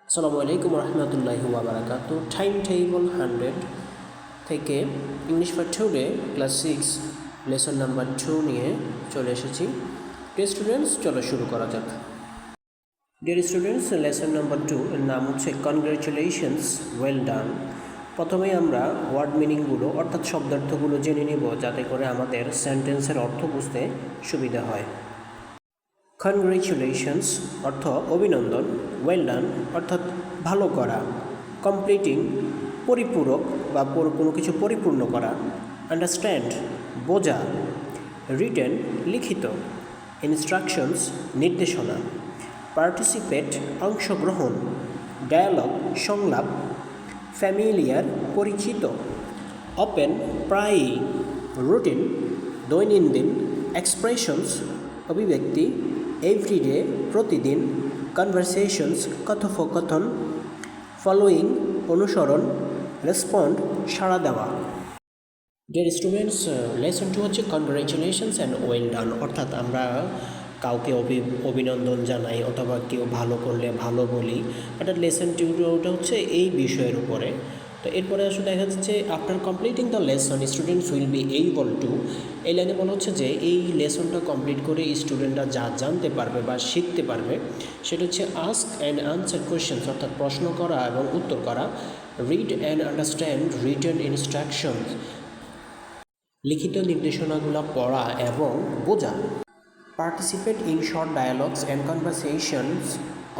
আসসালামু আলাইকুম রহমতুল্লাহি ওয়া বারাকাতু। টাইম টেবল 100 থেকে English for today class 6 lesson number 2 নিয়ে চলে এসেছি। ডিয়ার স্টুডেন্টস, চলো শুরু করা যাক। ডিয়ার স্টুডেন্টস, লেসন নাম্বার 2 এর নাম হচ্ছে কনগ্রাচুলেশনস, ওয়েল ডান। প্রথমেই আমরা ওয়ার্ড মিনিংগুলো অর্থাৎ শব্দার্থগুলো জেনে নিব, যাতে করে আমাদের সেন্টেন্সের অর্থ বুঝতে সুবিধা হয়। কনগ্রেচুলেশনস অর্থ অভিনন্দন, ওয়েল ডান অর্থাৎ ভালো করা, কমপ্লিটিং পরিপূরক বা কোনো কিছু পরিপূর্ণ করা, আন্ডারস্ট্যান্ড বোঝা, রিটেন লিখিত, ইনস্ট্রাকশনস নির্দেশনা, পার্টিসিপেট অংশগ্রহণ, ডায়ালগ সংলাপ, ফ্যামিলিয়ার পরিচিত, ওপেন প্রায়ই, রুটিন দৈনন্দিন, এক্সপ্রেশনস অভিব্যক্তি, এভরিডে প্রতিদিন, কনভারসেশনস কথোপকথন, ফলোয়িং অনুসরণ, রেসপন্ড সাড়া দেওয়া। ডিয়ার স্টুডেন্টস, লেসন 2 হচ্ছে কনগ্রাচুলেশনস অ্যান্ড ওয়েল ডান, অর্থাৎ আমরা কাউকে অভিনন্দন জানাই অথবা কেউ ভালো করলে ভালো বলি। অর্থাৎ লেসন 2টা হচ্ছে এই বিষয়ের উপরে। তো এরপরে আসলে দেখা যাচ্ছে after completing the lesson students will be able two, এই লাইনে বলা হচ্ছে যে এই লেসনটা কমপ্লিট করে স্টুডেন্টরা যা জানতে পারবে বা শিখতে পারবে সেটা হচ্ছে আস্ক অ্যান্ড আনসার কোয়েশ্চেন্স, অর্থাৎ প্রশ্ন করা এবং উত্তর করা, read and understand written instructions, লিখিত নির্দেশনাগুলো পড়া এবং বোঝা, participate in short dialogs and conversations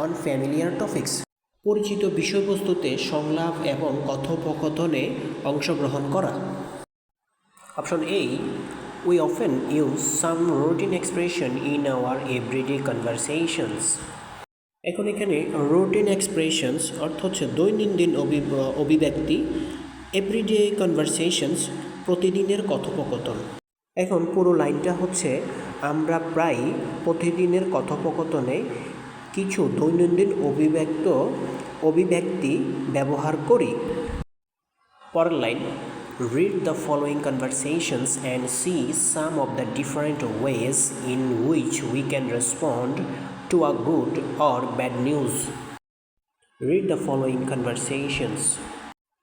on familiar topics, পরিচিত বিষয়বস্তুতে সংলাপ এবং কথোপকথনে অংশগ্রহণ করা। Option A, we often use some routine expression in our everyday conversations. এখন এখানে রুটিন এক্সপ্রেশনস অর্থ হচ্ছে দৈনন্দিন অভিব্যক্তি, এভরিডে কনভারসেশনস প্রতিদিনের কথোপকথন। এখন পুরো লাইনটা হচ্ছে আমরা প্রায় প্রতিদিনের কথোপকথনে কিছু দৈনন্দিন অভিব্যক্তি ব্যবহার করি। পরের line, read the following conversations and see some of the different ways in which we can respond to a good or bad news. Read the following conversations,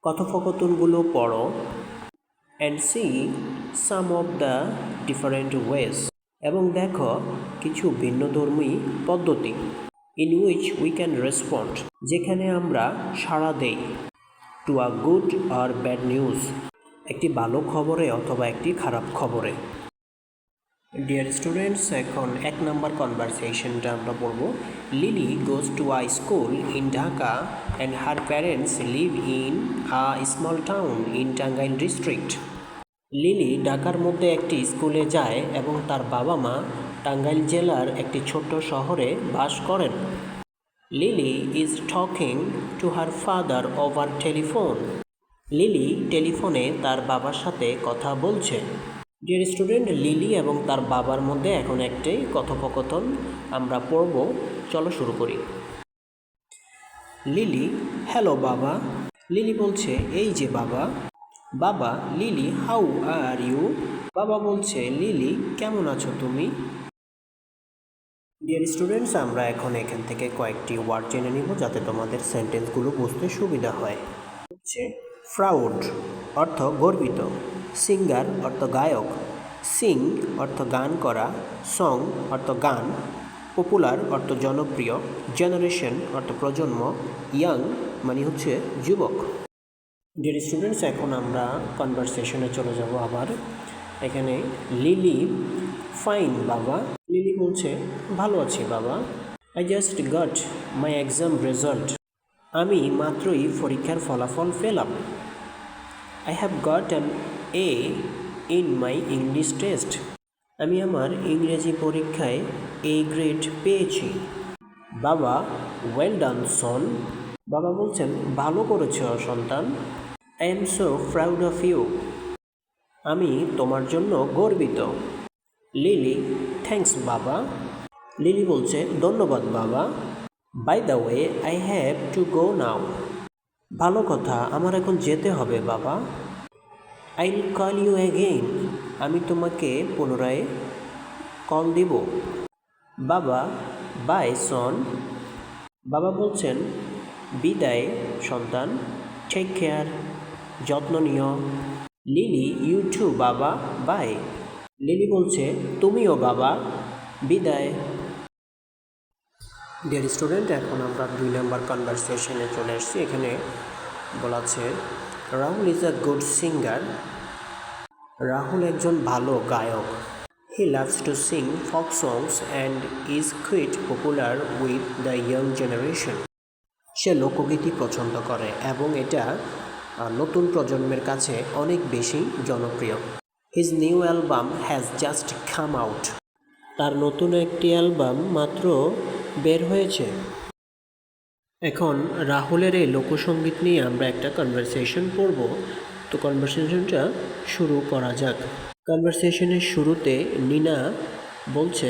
কথোপকথনগুলো পড়ো, and see some of the different ways এবং দেখো কিছু ভিন্নধর্মী পদ্ধতি, in which we can respond যেখানে আমরা সাড়া দেই, টু আ গুড আর ব্যাড নিউজ একটি ভালো খবরে অথবা একটি খারাপ খবরে। ডিয়ার স্টুডেন্টস, এখন 1 নম্বর কনভারসেশনটা আমরা পড়ব। Lily goes to a school in Dhaka and her parents live in a small town in Tangail district. Lily ঢাকার মধ্যে একটি স্কুলে যায় এবং তার বাবা মা টাঙ্গাইল জেলার একটি ছোট্ট শহরে বাস করেন। Lily is talking to her father over telephone. Lily টেলিফোনে তার বাবার সাথে কথা বলছে। ডিয়ার স্টুডেন্ট, লিলি এবং তার বাবার মধ্যে এখন একটি কথোপকথন আমরা পড়ব। চলো শুরু করি। লিলি, হ্যালো বাবা। লিলি বলছে, এই যে বাবা। বাবা, লিলি হাউ আর ইউ। বাবা বলছে, লিলি কেমন আছো তুমি। ডিয়ার স্টুডেন্টস, আমরা এখন এখান থেকে কয়েকটি ওয়ার্ড জেনে নিব যাতে তোমাদের সেন্টেন্সগুলো বুঝতে সুবিধা হয়। হচ্ছে প্রাউড অর্থ গর্বিত, সিঙ্গার অর্থ গায়ক, সিং অর্থ গান করা, সং অর্থ গান, পপুলার অর্থ জনপ্রিয়, জেনারেশন অর্থ প্রজন্ম, ইয়াং মানে হচ্ছে যুবক। ডিয়ার স্টুডেন্টস, এখন আমরা কনভারসেশনে চলে যাব আবার। এখানে লিলি, ফাইন বাবা। লিলি বলছে, ভালো আছি বাবা। I just got my exam result. আমি মাত্রই পরীক্ষার ফলাফল পেলাম। I have got an A in my English test. আমি আমার ইংরেজি পরীক্ষায় এ গ্রেড পেয়েছি। বাবা, ওয়েল ডান সন। বাবা বলছেন, ভালো করেছ সন্তান। I am so proud of you. আমি তোমার জন্য গর্বিত। লিলি, থ্যাঙ্কস বাবা। লিলি বলছে, ধন্যবাদ বাবা। By the way, I have to go now. ভালো কথা, আমার এখন যেতে হবে বাবা। I will call you again. আমি তোমাকে পুনরায় কল দিব। বাবা, বাই সন। বাবা বলছেন, বিদায় সন্তান, টেক কেয়ার, যত্ন নিও। লিলি, ইউ টু বাবা, বাই। লিলি বলছে তুমিও বাবা, বিদায়। ডিয়ার স্টুডেন্ট, এখন আমরা 2 নাম্বার কনভারসেশনে চলে এসেছি। এখানে বলা আছে Rahul is a good singer. Rahul একজন ভালো গায়ক। He loves to sing folk songs and is quite popular with the young generation. সে লোকগীতি পছন্দ করে এবং এটা নতুন প্রজন্মের কাছে অনেক বেশি জনপ্রিয়। His new album has just come out. তার নতুন একটি অ্যালবাম মাত্র বের হয়েছে। এখন রাহুলের এই লোকসঙ্গীত নিয়ে আমরা একটা কনভারসেশন পড়ব। তো কনভারসেশনটা শুরু করা যাক। কনভারসেশনের শুরুতে নিনা বলছে,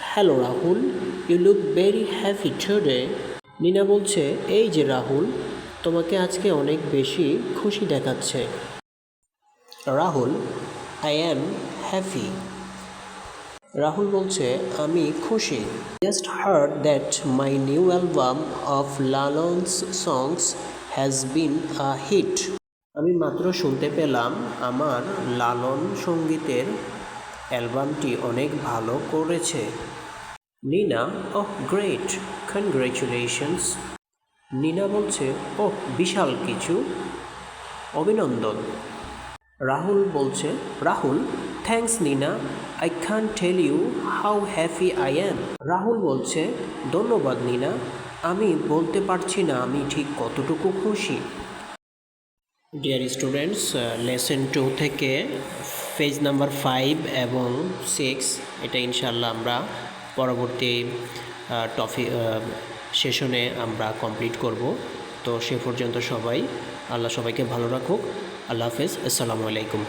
hello Rahul, you look very happy today. Nina বলছে, এই যে রাহুল, তোমাকে আজকে অনেক বেশি খুশি দেখাচ্ছে। Rahul, I am happy. Rahul বলছে, আমি খুশি। Just heard that my new album of Lalon's songs has been a hit. আমি মাত্র শুনতে পেলাম আমার লালন সঙ্গীতের অ্যালবামটি অনেক ভালো করেছে। নিনা, ওহ গ্রেট, কনগ্রেচুলেশনস। নিনা বলছে, ওহ বিশাল কিছু, অভিনন্দন। রাহুল বলছে, Rahul, thanks Nina, I can tell you how happy I am. Rahul বলছে, ধন্যবাদ নিনা, আমি বলতে পারছি না আমি ঠিক কতটুকু খুশি। ডিয়ার স্টুডেন্টস, লেসন 2 থেকে পেজ নাম্বার 5 এবং 6 এটা ইনশাল্লাহ আমরা পরবর্তী সেশনে আমরা কমপ্লিট করব। তো সে পর্যন্ত আল্লাহ সবাইকে ভালো রাখুক। আল্লাহ হাফেজ, আসসালামু আলাইকুম।